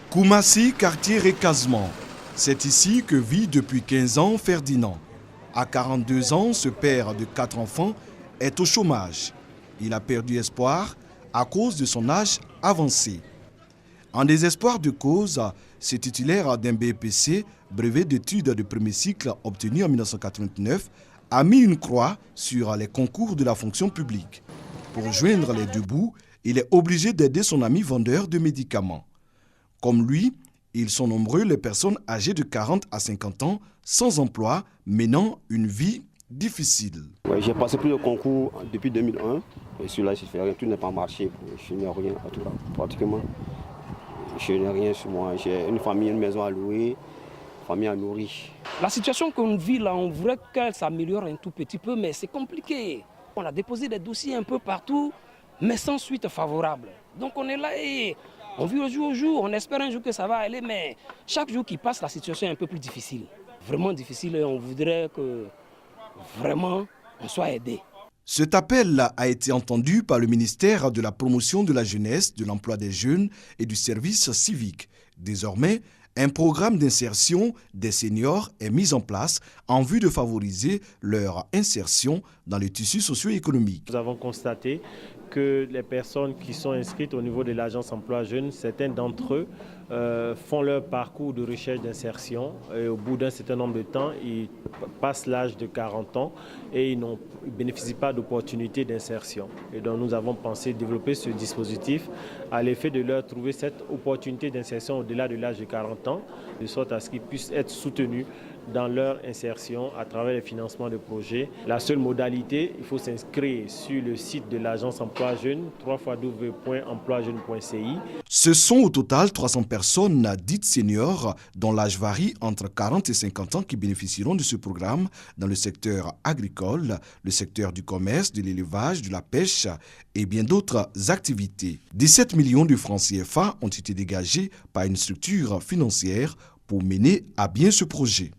Koumassi, quartier Recasement. C'est ici que vit depuis 15 ans Ferdinand. À 42 ans, ce père de 4 enfants est au chômage. Il a perdu espoir à cause de son âge avancé. En désespoir de cause, ce titulaire d'un BEPC, brevet d'études de premier cycle obtenu en 1989, a mis une croix sur les concours de la fonction publique. Pour joindre les deux bouts, il est obligé d'aider son ami vendeur de médicaments. Comme lui, ils sont nombreux les personnes âgées de 40 à 50 ans, sans emploi, menant une vie difficile. Ouais, j'ai passé plusieurs concours depuis 2001 et celui-là, je fais rien, tout n'a pas marché. Je n'ai rien, en tout cas, pratiquement. Je n'ai rien sur moi. J'ai une famille, une maison à louer, une famille à nourrir. La situation qu'on vit là, on voudrait qu'elle s'améliore un tout petit peu, mais c'est compliqué. On a déposé des dossiers un peu partout, mais sans suite favorable. Donc on est là et on vit au jour, on espère un jour que ça va aller, mais chaque jour qui passe, la situation est un peu plus difficile. Vraiment difficile et on voudrait que vraiment on soit aidé. Cet appel a été entendu par le ministère de la Promotion de la Jeunesse, de l'Emploi des Jeunes et du Service civique. Désormais, un programme d'insertion des seniors est mis en place en vue de favoriser leur insertion dans le tissu socio-économique. Nous avons constaté que les personnes qui sont inscrites au niveau de l'agence emploi jeunes, certains d'entre eux font leur parcours de recherche d'insertion et au bout d'un certain nombre de temps, ils passent l'âge de 40 ans et ils ne bénéficient pas d'opportunités d'insertion. Et donc nous avons pensé développer ce dispositif à l'effet de leur trouver cette opportunité d'insertion au-delà de l'âge de 40 ans, de sorte à ce qu'ils puissent être soutenus dans leur insertion à travers les financements de projets. La seule modalité, il faut s'inscrire sur le site de l'agence emploi jeune, www.emploijeune.ci. Ce sont au total 300 personnes dites seniors dont l'âge varie entre 40 et 50 ans qui bénéficieront de ce programme dans le secteur agricole, le secteur du commerce, de l'élevage, de la pêche et bien d'autres activités. 17 millions de francs CFA ont été dégagés par une structure financière pour mener à bien ce projet.